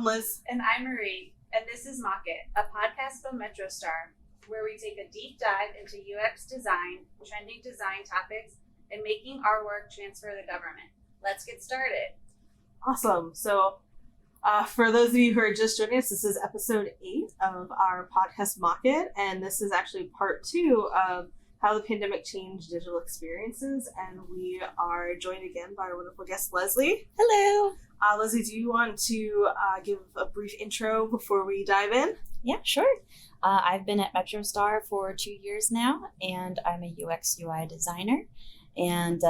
Liz. And I'm Marie, and this is Mock It, a podcast from MetroStar, where we take a deep dive into UX design, trending design topics, and making our work transfer the government. Let's get started. Awesome. So, for those of you who are just joining us, this is episode 8 of our podcast Mock It, and this is actually part 2 of how the pandemic changed digital experiences, and we are joined again by our wonderful guest, Leslie. Hello. Leslie, do you want to give a brief intro before we dive in? Yeah, sure. I've been at MetroStar for 2 years now, and I'm a UX UI designer, and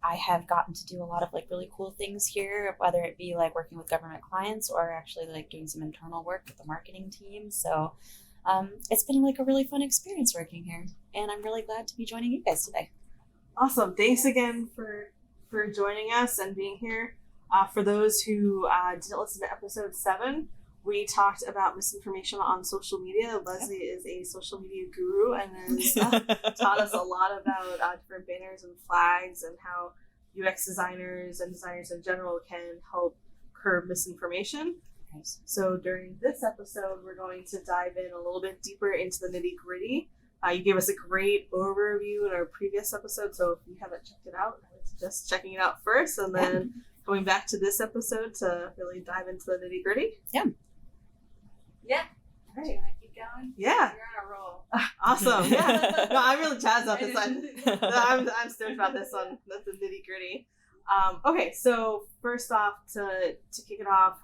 I have gotten to do a lot of really cool things here, whether it be working with government clients or actually doing some internal work with the marketing team. So it's been a really fun experience working here, and I'm really glad to be joining you guys today. Awesome. Thanks again for joining us and being here. For those who didn't listen to episode 7, we talked about misinformation on social media. Leslie is a social media guru and has taught us a lot about different banners and flags and how UX designers and designers in general can help curb misinformation. Nice. So during this episode, we're going to dive in a little bit deeper into the nitty-gritty. You gave us a great overview in our previous episode, so if you haven't checked it out, I would suggest checking it out first and then going back to this episode to really dive into the nitty-gritty. Yeah. All Do you right. want to keep going? Yeah. You're on a roll. Awesome. Yeah. No, I'm really jazzed about this one. I'm stoked about this one. That's the nitty-gritty. Okay, so first off, to kick it off,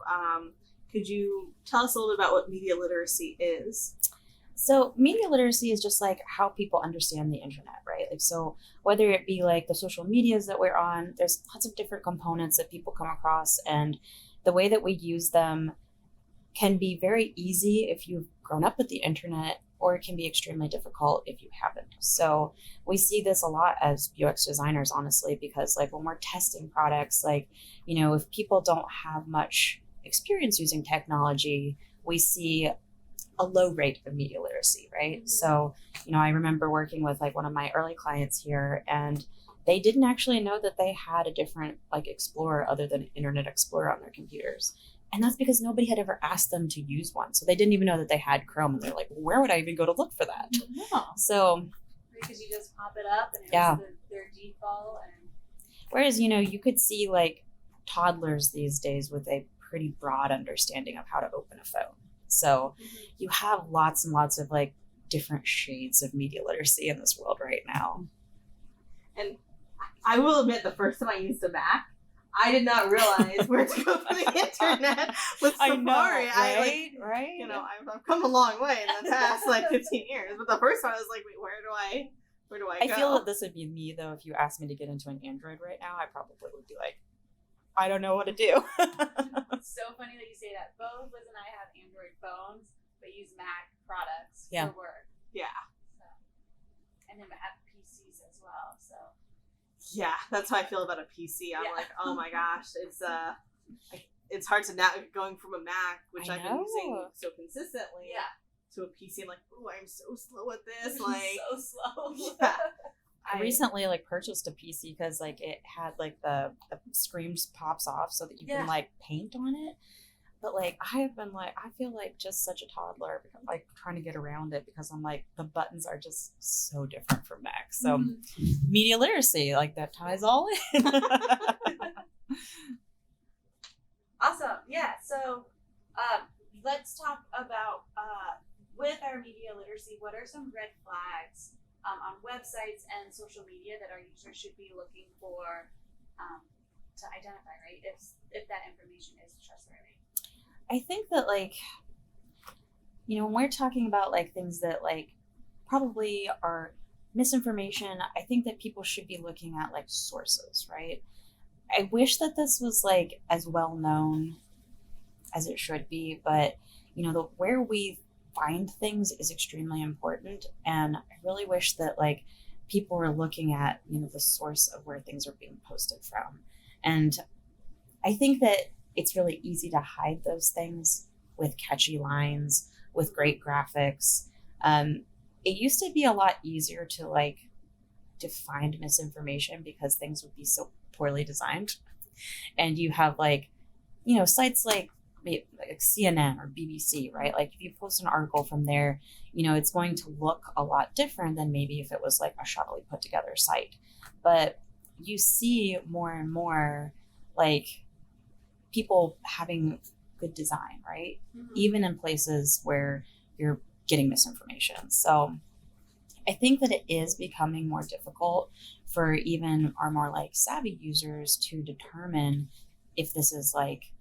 could you tell us a little bit about what media literacy is? So media literacy is just how people understand the internet, right? So whether it be the social medias that we're on, there's lots of different components that people come across, and the way that we use them can be very easy if you've grown up with the internet, or it can be extremely difficult if you haven't. So we see this a lot as UX designers, honestly, because when we're testing products, if people don't have much experience using technology, we see a low rate of media literacy, right? Mm-hmm. So, I remember working with one of my early clients here, and they didn't actually know that they had a different Explorer other than Internet Explorer on their computers. And that's because nobody had ever asked them to use one. So they didn't even know that they had Chrome, and they're like, where would I even go to look for that? No. So because you just pop it up and it's their default. And whereas, you could see toddlers these days with a pretty broad understanding of how to open a phone. So you have lots and lots of different shades of media literacy in this world right now. And I will admit, the first time I used a Mac, I did not realize where to go for the internet with Safari. I know, right? I've come a long way in the past 15 years, but the first time I was like, wait, where do I go? I feel that this would be me though. If you asked me to get into an Android right now, I probably would be I don't know what to do. It's so funny that you say that. Both Liz and I have Android phones, but use Mac products for work. Yeah. So, and then we have PCs as well. So. Yeah, that's how I feel about a PC. I'm oh my gosh, it's hard to navigate going from a Mac, which I've been using so consistently, to a PC. I'm oh, I'm so slow at this. So slow. Yeah. I recently purchased a PC because it had the screen pops off so that you can paint on it. But I have been I feel just such a toddler trying to get around it because I'm the buttons are just so different from Mac. So media literacy that ties all in. Awesome. Yeah. So let's talk about with our media literacy, what are some red flags on websites and social media that our users should be looking for to identify, right? If that information is trustworthy. I think that when we're talking about things that probably are misinformation, I think that people should be looking at sources, right? I wish that this was as well known as it should be, but where we find things is extremely important, and I really wish that people were looking at the source of where things are being posted from. And I think that it's really easy to hide those things with catchy lines, with great graphics. It used to be a lot easier to find misinformation because things would be so poorly designed. And you have sites like like CNN or BBC, right? Like if you post an article from there, it's going to look a lot different than maybe if it was like a shoddily put together site. But you see more and more like people having good design, right? Even in places where you're getting misinformation. So I think that it is becoming more difficult for even our more like savvy users to determine if this is like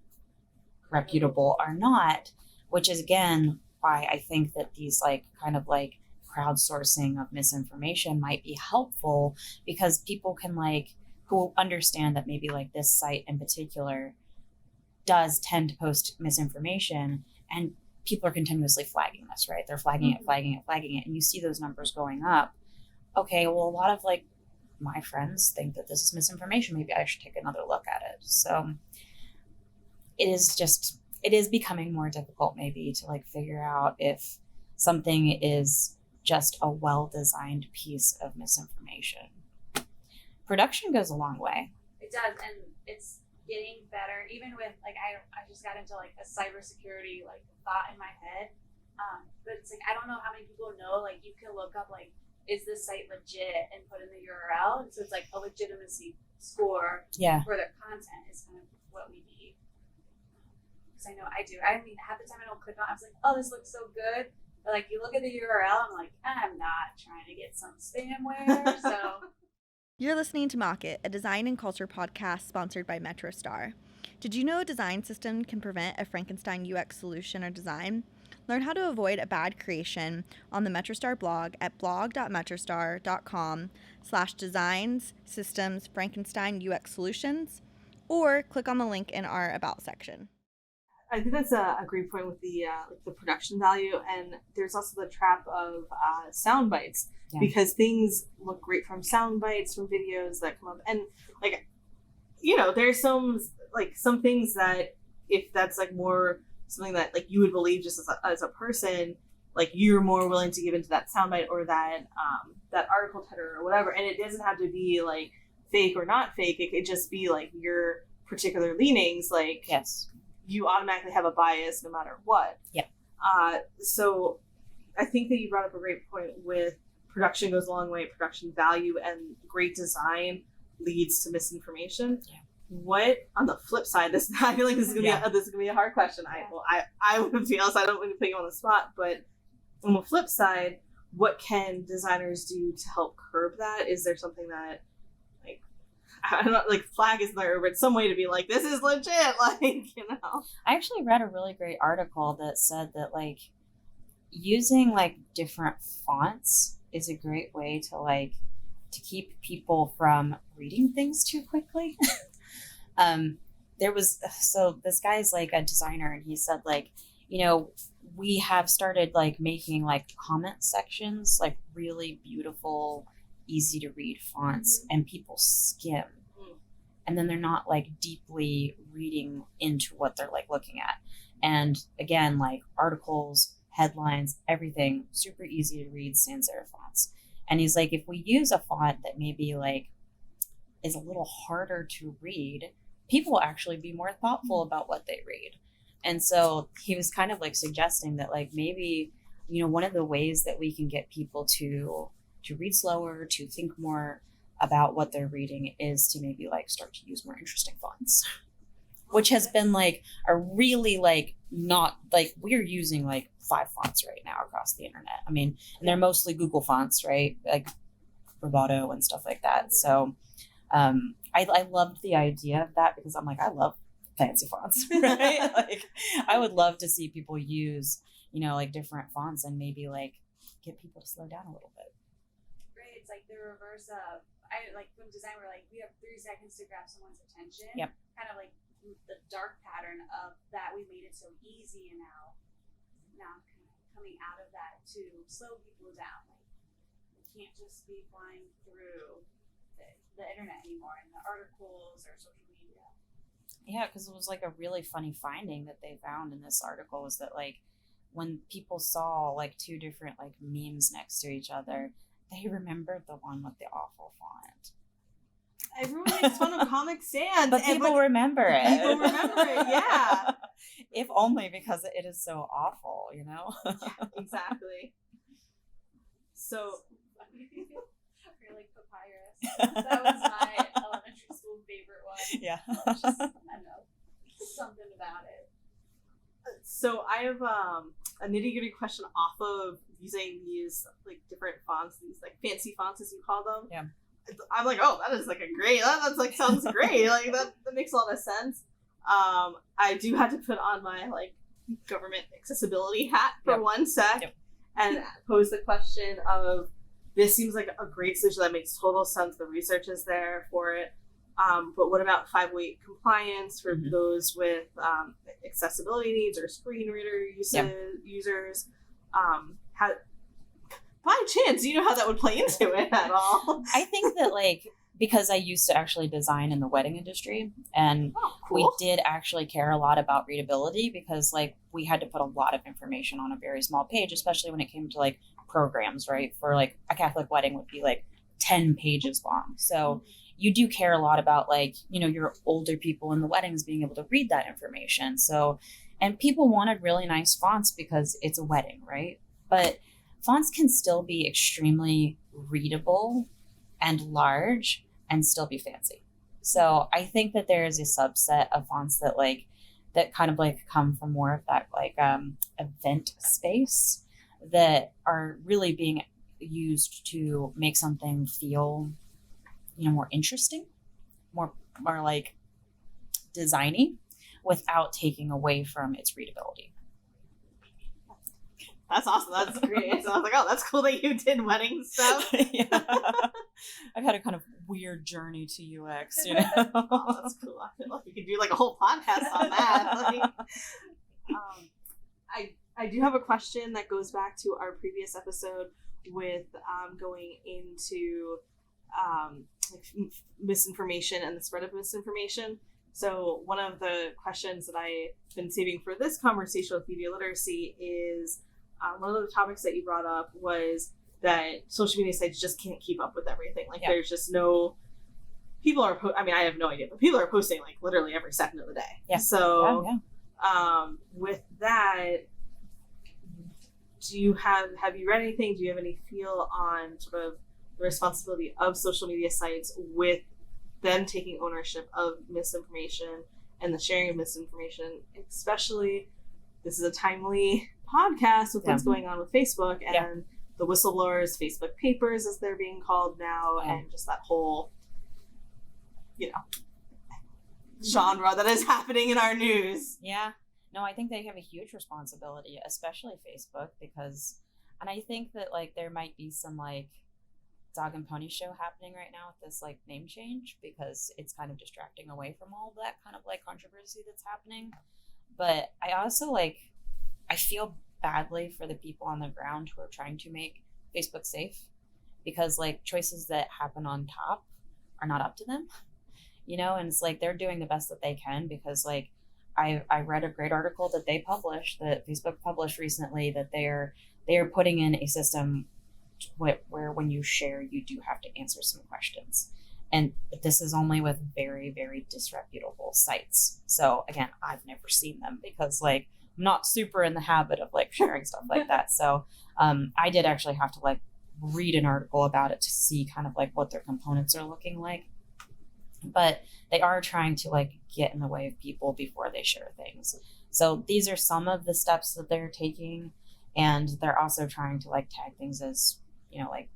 reputable or not, which is again why I think that these like kind of like crowdsourcing of misinformation might be helpful, because people can like who understand that maybe like this site in particular does tend to post misinformation, and people are continuously flagging this, right? They're flagging it, and you see those numbers going up. Okay, well, a lot of like my friends think that this is misinformation. Maybe I should take another look at it. So it is becoming more difficult maybe to like figure out if something is just a well-designed piece of misinformation. Production goes a long way. It does, and it's getting better. Even with like I just got into like a cybersecurity like thought in my head, but it's like I don't know how many people know like you can look up like is this site legit and put in the URL, and so it's like a legitimacy score for their content is kind of what we need. Because I know I do. I mean, half the time I don't click on. I was like, oh, this looks so good. But like you look at the URL, I'm like, I'm not trying to get some spamware. So you're listening to Mock It, a design and culture podcast sponsored by MetroStar. Did you know a design system can prevent a Frankenstein UX solution or design? Learn how to avoid a bad creation on the MetroStar blog at blog.metrostar.com/designs systems Frankenstein UX solutions, or click on the link in our About section. I think that's a great point with the production value, and there's also the trap of sound bites, because things look great from sound bites, from videos that come up, and like there's some things that if that's like more something that like you would believe just as a person, like you're more willing to give into that soundbite or that article title or whatever, and it doesn't have to be like fake or not fake. It could just be like your particular leanings, like you automatically have a bias no matter what. So I think that you brought up a great point with production goes a long way, production value, and great design leads to misinformation. What on the flip side? I feel like this is gonna be a hard question. I would be honest, I don't want to put you on the spot, but on the flip side, what can designers do to help curb that? Is there something that I don't know, like flag is there, but some way to be like, this is legit, I actually read a really great article that said that like using like different fonts is a great way to keep people from reading things too quickly. This guy's like a designer, and he said like, we have started like making like comment sections, like really beautiful, easy to read fonts, and people skim, and then they're not like deeply reading into what they're like looking at. And again, like articles, headlines, everything super easy to read sans serif fonts. And he's like, if we use a font that maybe like is a little harder to read, people will actually be more thoughtful about what they read. And so he was kind of like suggesting that like maybe one of the ways that we can get people to read slower, to think more about what they're reading, is to maybe like start to use more interesting fonts, which has been like a really like not like we're using like 5 fonts right now across the internet. I mean, and they're mostly Google fonts, right? Like Bravado and stuff like that. So I loved the idea of that, because I'm like, I love fancy fonts, right? Like I would love to see people use, like different fonts and maybe like get people to slow down a little bit. Right, it's like the reverse of from design, we're like, we have 3 seconds to grab someone's attention. Kind of like the dark pattern of that, we made it so easy, and now kind of coming out of that to slow people down. Like we can't just be flying through the internet anymore and the articles or social media. Yeah, because it was like a really funny finding that they found in this article was that like when people saw like 2 different like memes next to each other, they remembered the one with the awful font. Everyone makes fun of Comic Sans, but people remember it. People remember it, yeah. If only because it is so awful, you know? Exactly. So Or like papyrus. That was my elementary school favorite one. Yeah. Just, I don't know, something about it. So I have a nitty-gritty question off of using these like different fonts, these like fancy fonts as you call them. Yeah. I'm like, oh, that is like a great. That's like sounds great. Like that makes a lot of sense. I do have to put on my like government accessibility hat for Yep. 1 sec Yep. and pose the question of this seems like a great solution that makes total sense. The research is there for it. But what about 508 compliance for Mhm. those with accessibility needs or screen reader users? How, by chance, do you know how that would play into it at all? I think that, like, because I used to actually design in the wedding industry, and Oh, we cool. did actually care a lot about readability because, like, we had to put a lot of information on a very small page, especially when it came to, like, programs, right? For, like, a Catholic wedding would be, like, 10 pages long. So you do care a lot about, like, you know, your older people in the weddings being able to read that information. So, and people wanted really nice fonts because it's a wedding, right? But fonts can still be extremely readable and large and still be fancy. So I think that there is a subset of fonts that like that kind of like come from more of that like event space that are really being used to make something feel, you know, more interesting, more like designy without taking away from its readability. That's awesome. That's great. So I was like, oh, that's cool that you did wedding stuff. Yeah. I've had a kind of weird journey to UX, you know. Oh, that's cool. I feel like we could do like a whole podcast on that. Like, I do have a question that goes back to our previous episode with going into like misinformation and the spread of misinformation. So one of the questions that I've been saving for this conversation with media literacy is one of the topics that you brought up was that social media sites just can't keep up with everything. Like there's just no people are. I mean, I have no idea, but people are posting like literally every second of the day. Yeah. So Yeah. With that, do you have you read anything? Do you have any feel on sort of the responsibility of social media sites with them taking ownership of misinformation and the sharing of misinformation? Especially, this is a timely podcast with what's going on with Facebook and the whistleblowers, Facebook papers as they're being called now, and just that whole, you know, genre that is happening in our news. Yeah. No, I think they have a huge responsibility, especially Facebook, because, and I think that like there might be some like dog and pony show happening right now with this like name change because it's kind of distracting away from all that kind of like controversy that's happening. But I also like, I feel badly for the people on the ground who are trying to make Facebook safe because like choices that happen on top are not up to them, you know, and it's like they're doing the best that they can because like I read a great article that they published, that Facebook published recently, that they are putting in a system where when you share, you do have to answer some questions. And this is only with very, very disreputable sites. So again, I've never seen them because like I'm not super in the habit of like sharing stuff like that. So I did actually have to like read an article about it to see kind of like what their components are looking like. But they are trying to like get in the way of people before they share things. So these are some of the steps that they're taking. And they're also trying to like tag things as, you know, like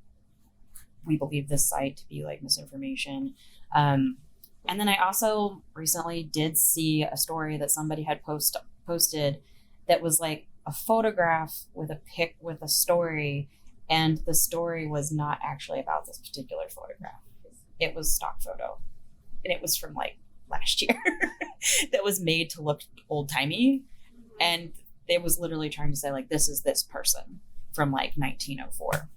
we believe this site to be like misinformation. And then I also recently did see a story that somebody had posted that was like a photograph with a pic with a story, and the story was not actually about this particular photograph. It was stock photo, and it was from like last year that was made to look old-timey, and it was literally trying to say like this is this person from like 1904.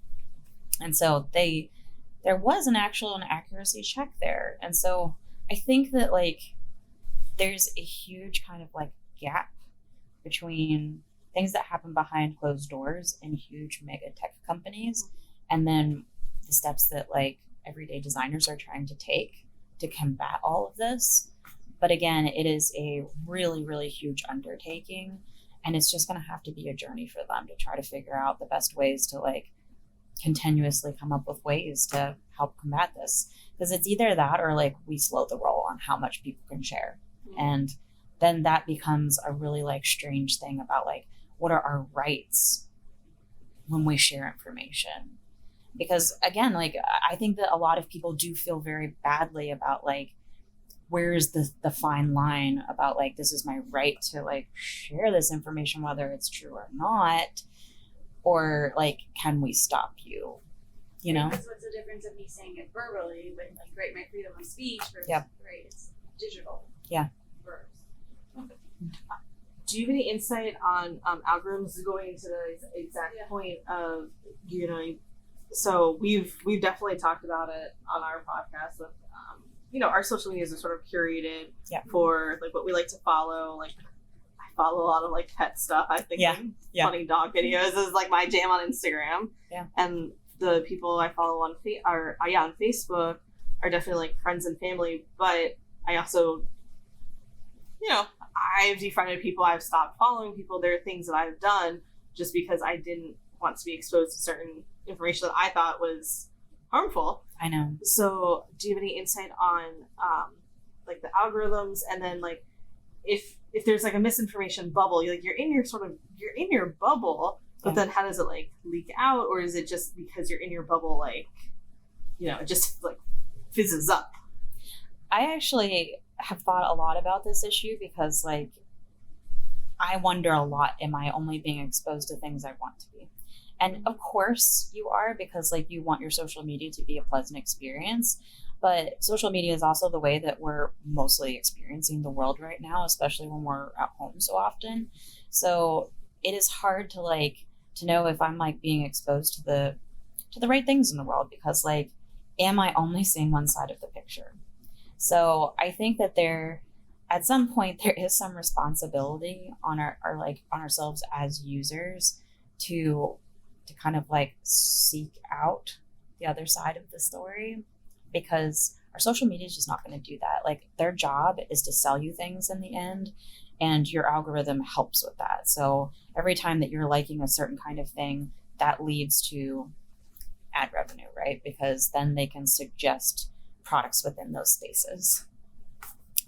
And so there was an accuracy check there. And so I think that like there's a huge kind of like gap between things that happen behind closed doors in huge mega tech companies and then the steps that like everyday designers are trying to take to combat all of this. But again, it is a really, really huge undertaking. And it's just going to have to be a journey for them to try to figure out the best ways to like continuously come up with ways to help combat this. Because it's either that or like we slow the roll on how much people can share. And then that becomes a really like strange thing about like, what are our rights when we share information? Because again, like I think that a lot of people do feel very badly about like, where's the fine line about like, this is my right to like share this information, whether it's true or not, or like, can we stop you? You know? Because what's the difference of me saying it verbally, but like, right, my freedom of speech versus, Yep. right, it's digital. Yeah. Verbs. Do you have any insight on algorithms going to the exact point of, you know, so we've definitely talked about it on our podcast with, you know, our social medias are sort of curated for like what we like to follow. Like I follow a lot of like pet stuff. I think funny dog videos is like my jam on Instagram. Yeah. And the people I follow on on Facebook are definitely like friends and family. But I also, you know, I've defriended people. I've stopped following people. There are things that I've done just because I didn't want to be exposed to certain information that I thought was harmful. I know. So do you have any insight on like the algorithms, and then like if there's like a misinformation bubble, you're in your bubble, but then how does it like leak out, or is it just because you're in your bubble, like, you know, it just like fizzes up? I actually have thought a lot about this issue because like I wonder a lot, am I only being exposed to things I want to be? And of course you are, because like you want your social media to be a pleasant experience, but social media is also the way that we're mostly experiencing the world right now, especially when we're at home so often. So it is hard to like to know if I'm like being exposed to the right things in the world, because like, am I only seeing one side of the picture? So I think that at some point there is some responsibility on our like on ourselves as users to kind of like seek out the other side of the story, because our social media is just not going to do that. Like their job is to sell you things in the end, and your algorithm helps with that. So every time that you're liking a certain kind of thing, that leads to ad revenue, right? Because then they can suggest products within those spaces.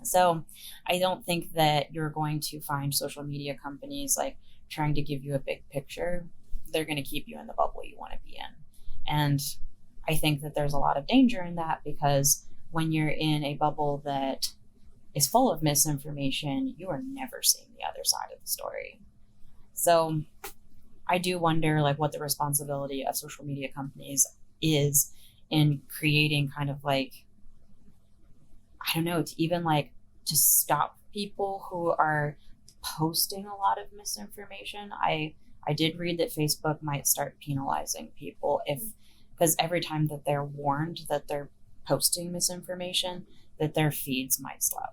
So I don't think that you're going to find social media companies like trying to give you a big picture. They're going to keep you in the bubble you want to be in. And I think that there's a lot of danger in that, because when you're in a bubble that is full of misinformation, you are never seeing the other side of the story. So I do wonder like what the responsibility of social media companies is in creating kind of like, I don't know, to even like to stop people who are posting a lot of misinformation. I did read that Facebook might start penalizing people because every time that they're warned that they're posting misinformation, that their feeds might slow.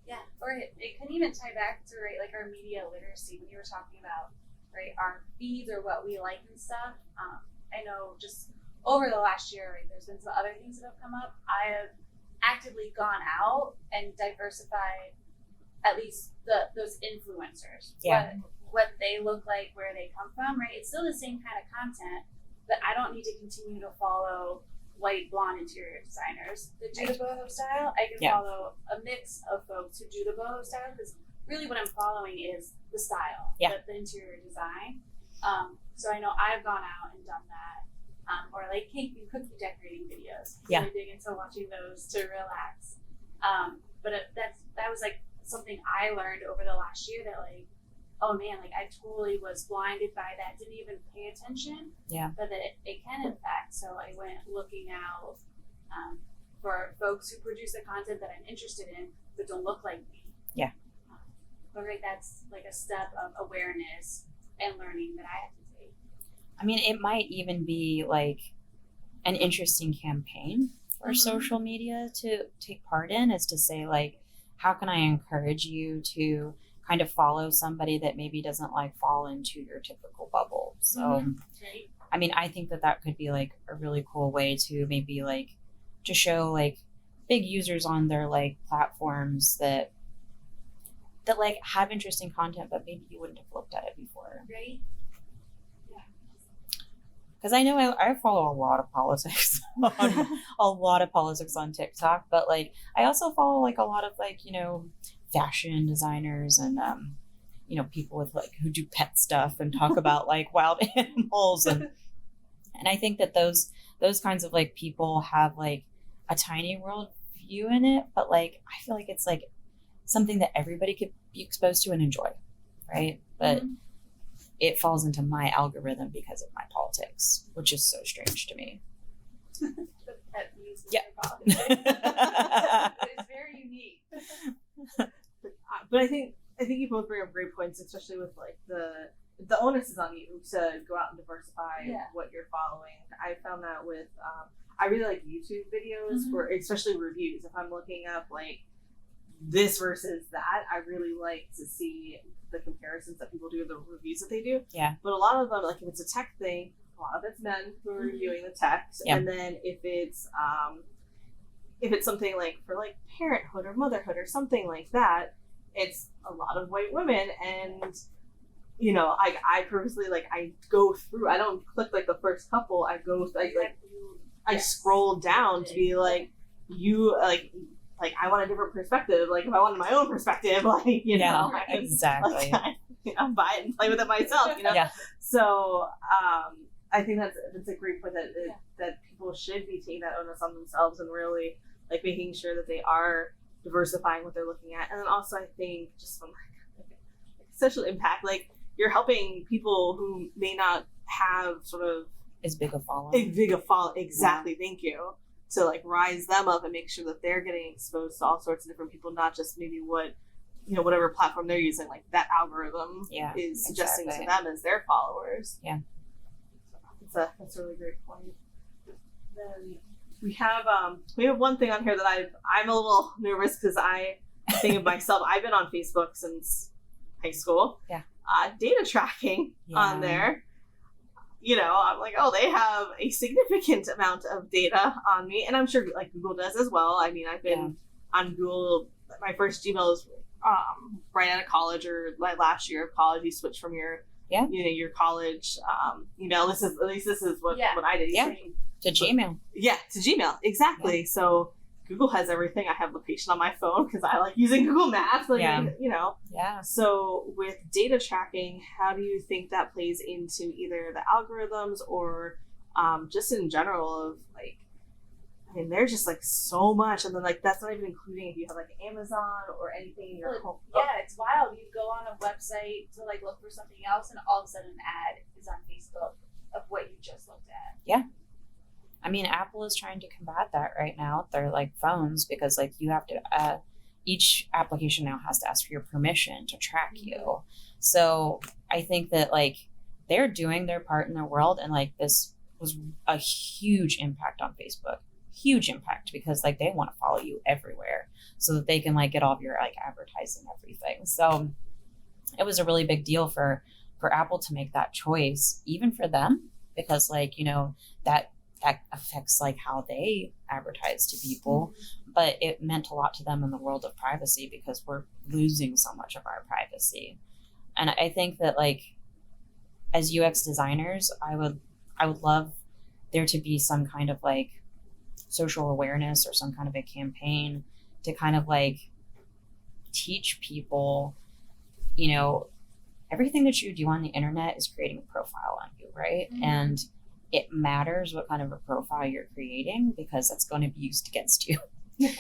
Yeah, or it can even tie back to, right, like our media literacy when you were talking about, right, our feeds or what we like and stuff. I know just over the last year, right, there's been some other things that have come up. I have actively gone out and diversified at least those influencers. Yeah. What they look like, where they come from, right? It's still the same kind of content, but I don't need to continue to follow white blonde interior designers that do the boho style. I can follow a mix of folks who do the boho style, because really what I'm following is the style, the interior design. So I know I've gone out and done that. Or like cake and cookie decorating videos. I'm really big into watching those to relax. But that was like something I learned over the last year, that like, oh man, like I totally was blinded by that, didn't even pay attention. Yeah. But that it can impact. So I went looking out for folks who produce the content that I'm interested in but don't look like me. Yeah. But right, that's like a step of awareness and learning that I have to take. I mean, it might even be like an interesting campaign for social media to take part in, is to say like, how can I encourage you to kind of follow somebody that maybe doesn't like fall into your typical bubble? So, I mean, I think that could be like a really cool way to maybe like to show like big users on their like platforms that like have interesting content, but maybe you wouldn't have looked at it before. Right? Because I know I follow a lot of politics on TikTok, but like I also follow like a lot of like, fashion designers and people with like who do pet stuff and talk about like wild animals and I think that those kinds of like people have like a tiny world view in it, but like I feel like it's like something that everybody could be exposed to and enjoy, right? But it falls into my algorithm because of my politics, which is so strange to me. The pet music. Yeah. It's very unique. But I think you both bring up great points, especially with like the onus is on you to go out and diversify what you're following. I found that with I really like YouTube videos for especially reviews. If I'm looking up like this versus that, I really like to see the comparisons that people do, the reviews that they do. Yeah. But a lot of them, like if it's a tech thing, a lot of it's men who are reviewing the tech. Yeah. And then if it's something like for like parenthood or motherhood or something like that, it's a lot of white women. And I purposely like I go through. I don't click like the first couple. I go I scroll down to be like you like I want a different perspective. Like if I wanted my own perspective, like I can, exactly. Buy it and play with it myself. Yeah. So I think that's a great point that people should be taking that onus on themselves and really like making sure that they are diversifying what they're looking at. And then also I think just from like social impact, like you're helping people who may not have sort of as big a following. Exactly. Yeah. Thank you. To like rise them up and make sure that they're getting exposed to all sorts of different people, not just maybe what whatever platform they're using, like that algorithm is suggesting to them as their followers. Yeah. So that's a really great point. Then we have one thing on here that I'm a little nervous because I think of myself. I've been on Facebook since high school. Yeah. Data tracking on there. I'm like, oh, they have a significant amount of data on me. And I'm sure like Google does as well. I mean, I've been on Google. My first Gmail was right out of college or like last year of college. You switch from your college email. This is what I did. Yeah. To Gmail. Yeah, to Gmail. Exactly. Yeah. So Google has everything. I have location on my phone because I like using Google Maps. Like, Yeah. So with data tracking, how do you think that plays into either the algorithms or just in general of like, I mean, there's just like so much. And then like, that's not even including if you have like Amazon or anything in your home. Yeah, it's wild. You go on a website to like look for something else and all of a sudden an ad is on Facebook of what you just looked at. Yeah. I mean, Apple is trying to combat that right now with their like phones because like you have to, each application now has to ask for your permission to track you. So I think that like they're doing their part in the world, and like this was a huge impact on Facebook, huge impact because like they want to follow you everywhere so that they can like get all of your like advertising, everything. So it was a really big deal for Apple to make that choice, even for them, because like that affects like how they advertise to people, but it meant a lot to them in the world of privacy because we're losing so much of our privacy. And I think that like as UX designers, I would love there to be some kind of like social awareness or some kind of a campaign to kind of like teach people, everything that you do on the internet is creating a profile on you, right? Mm-hmm. And it matters what kind of a profile you're creating because that's going to be used against you. Yeah.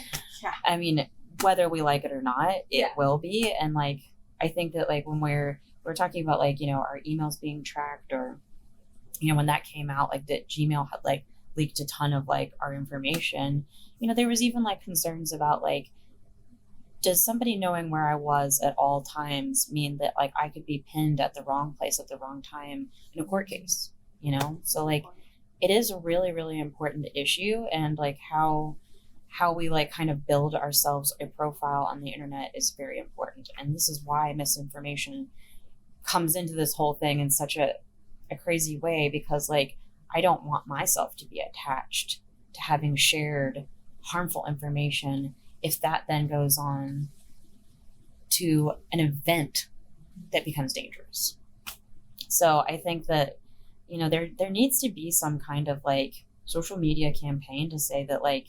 I mean, whether we like it or not, it will be. And like, I think that like when we're talking about like, our emails being tracked or, when that came out, like that Gmail had like leaked a ton of like our information, there was even like concerns about like, does somebody knowing where I was at all times mean that like I could be pinned at the wrong place at the wrong time in a court case? So like it is a really, really important issue, and like how we like kind of build ourselves a profile on the internet is very important. And this is why misinformation comes into this whole thing in such a crazy way, because like I don't want myself to be attached to having shared harmful information if that then goes on to an event that becomes dangerous. So I think that, you know, there needs to be some kind of like social media campaign to say that like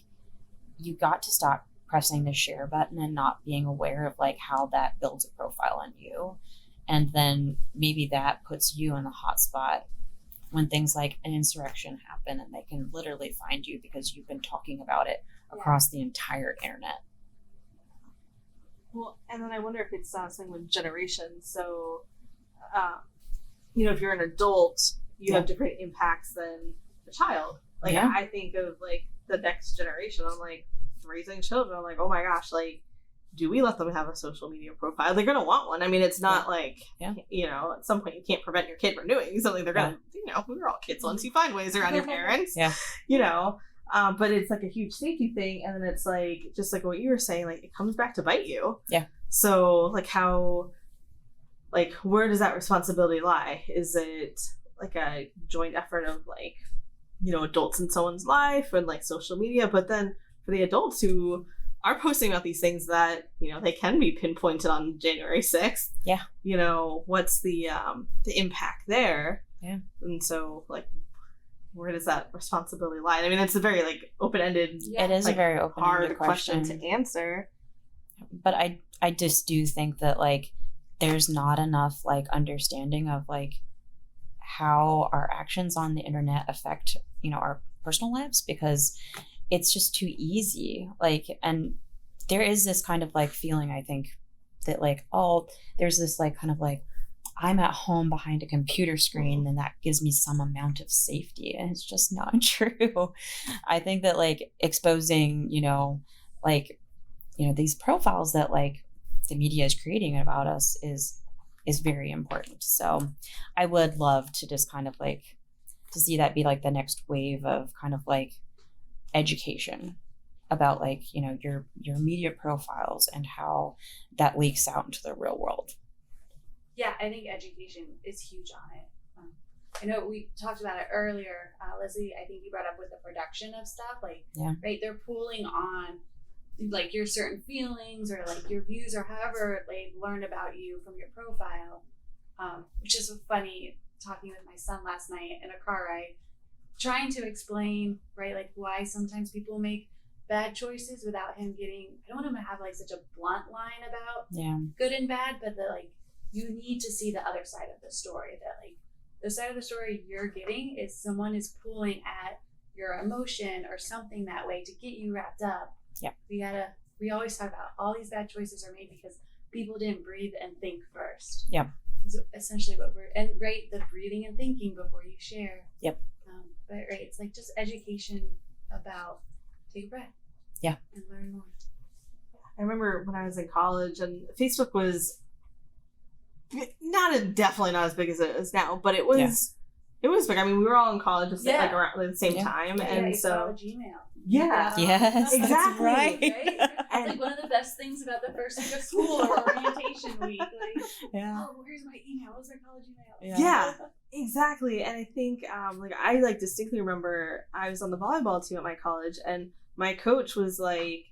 you got to stop pressing the share button and not being aware of like how that builds a profile on you. And then maybe that puts you in the hot spot when things like an insurrection happen and they can literally find you because you've been talking about it across the entire internet. Well, and then I wonder if it's something with generations. So, you know, if you're an adult, you have different impacts than a child. Like, I think of like the next generation. I'm like raising children. I'm like, oh my gosh, like, do we let them have a social media profile? They're going to want one. I mean, it's not like, you know, at some point you can't prevent your kid from doing something. They're going to, you know, we were all kids once. You find ways around your parents, you know, but it's like a huge safety thing. And then it's like, just like what you were saying, like it comes back to bite you. Yeah. So like how, like, where does that responsibility lie? Is it like a joint effort of like, you know, adults in someone's life and like social media, but then for the adults who are posting about these things that, you know, they can be pinpointed on January 6th. Yeah. You know, what's the impact there? Yeah. And so like, where does that responsibility lie? I mean, it's a very like open-ended. It is like, a very open-ended hard question to answer. But I just do think that like there's not enough like understanding of like how our actions on the internet affect, you know, our personal lives, because it's just too easy. Like, and there is this kind of like feeling, I think, that like, oh, there's this like kind of like, I'm at home behind a computer screen and that gives me some amount of safety. And it's just not true. I think that like exposing, you know, like, you know, these profiles that like the media is creating about us is very important. So I would love to just kind of like to see that be like the next wave of kind of like education about like, you know, your media profiles and how that leaks out into the real world. Yeah, I think education is huge on it. I know we talked about it earlier. Leslie, I think you brought up with the production of stuff, like, right, they're pulling on like your certain feelings or like your views or however they learn about you from your profile, which is funny, talking with my son last night in a car ride, trying to explain, right, like why sometimes people make bad choices without him getting, I don't want him to have like such a blunt line about good and bad, but that like you need to see the other side of the story, that like the side of the story you're getting is someone is pulling at your emotion or something that way to get you wrapped up. We always talk about all these bad choices are made because people didn't breathe and think first. So essentially what and right, the breathing and thinking before you share. But right, it's like just education about take a breath. And learn more. I remember when I was in college and Facebook was definitely not as big as it is now, but it was big. I mean, we were all in college like around at the same time, and so Gmail. Yes, exactly. Right? That's like one of the best things about the first week of school or orientation week. Like, oh, here's my email. What's my college email? Yeah, exactly. And I think like I like distinctly remember I was on the volleyball team at my college, and my coach was like,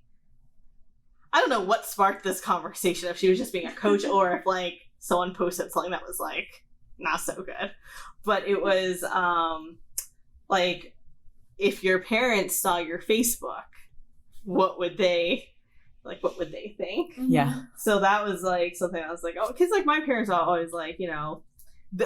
I don't know what sparked this conversation, if she was just being a coach or if like someone posted something that was like not so good, but it was like, if your parents saw your Facebook, what would they think? So that was like something I was like, oh, because like my parents are always like, you know,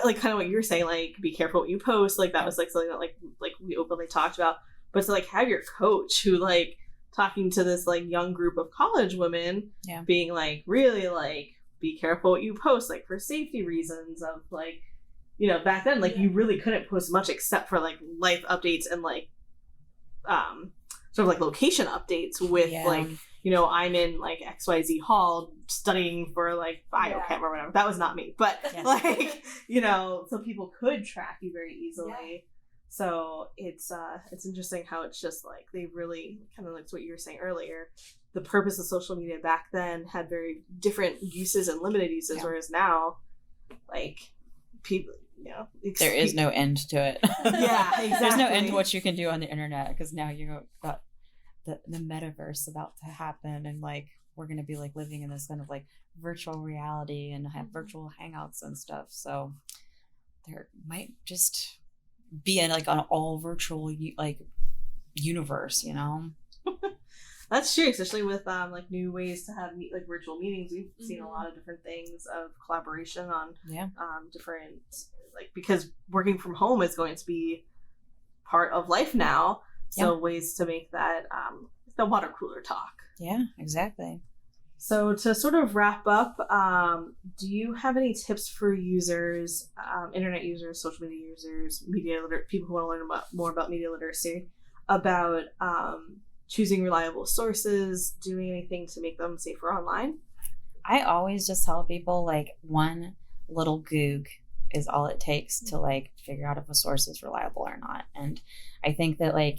like kind of what you were saying, like be careful what you post, like that was like something that like we openly talked about. But to like have your coach who like talking to this like young group of college women being like, really like be careful what you post, like for safety reasons of like, you know, back then like you really couldn't post much except for like life updates and like sort of like location updates with like, you know, I'm in like XYZ hall studying for like biochem or whatever. That was not me, but like, you know, so people could track you very easily. So it's interesting how it's just like they really kind of like what you were saying earlier, the purpose of social media back then had very different uses and limited uses, whereas now like people, you know, there is no end to it. Exactly. There's no end to what you can do on the internet because now you got the metaverse about to happen, and like we're gonna be like living in this kind of like virtual reality and have virtual hangouts and stuff. So there might just be like an all virtual like universe, you know. That's true, especially with like new ways to have like virtual meetings. We've seen a lot of different things of collaboration on different, like, because working from home is going to be part of life now. So ways to make that the water cooler talk. Yeah, exactly. So to sort of wrap up, do you have any tips for users, internet users, social media users, people who want to learn more about media literacy, about choosing reliable sources, doing anything to make them safer online? I always just tell people like one little Goog is all it takes to like figure out if a source is reliable or not. And I think that like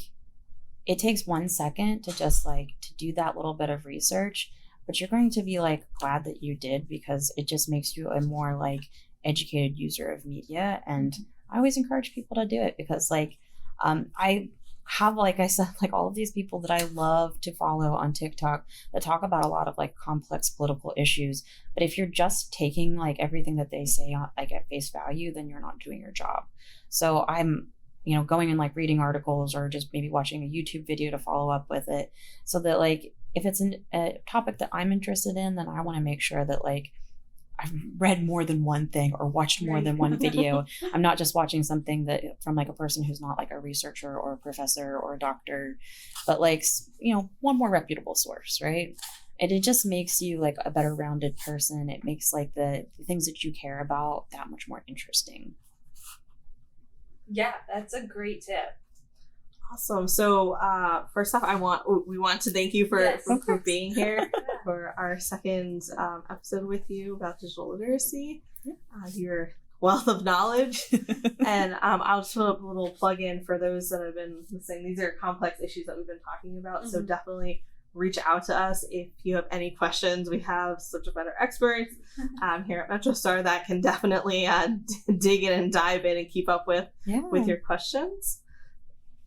it takes 1 second to just like to do that little bit of research, but you're going to be like glad that you did, because it just makes you a more like educated user of media. And I always encourage people to do it because like I have, like I said, like all of these people that I love to follow on TikTok that talk about a lot of like complex political issues. But if you're just taking like everything that they say on, like at face value, then you're not doing your job. So I'm, going and like reading articles or just maybe watching a YouTube video to follow up with it, so that like if it's a topic that I'm interested in, then I want to make sure that like I've read more than one thing or watched more than one video. I'm not just watching something that from like a person who's not like a researcher or a professor or a doctor, but like, one more reputable source, right? And it just makes you like a better rounded person. It makes like the things that you care about that much more interesting. Yeah, that's a great tip. Awesome. So first off, we want to thank you for being here for our second episode with you about digital literacy. Your wealth of knowledge. And I'll just put a little plug in for those that have been listening. These are complex issues that we've been talking about. So definitely reach out to us if you have any questions. We have subject matter experts here at MetroStar that can definitely dig in and dive in and keep up with your questions.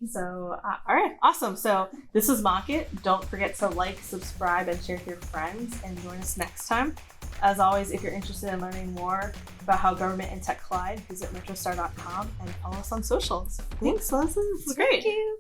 So, all right, awesome. So this is Mock It. Don't forget to like, subscribe, and share with your friends, and join us next time. As always, if you're interested in learning more about how government and tech collide, visit metrostar.com and follow us on socials. Thanks, Leslie. This was great. Thank you.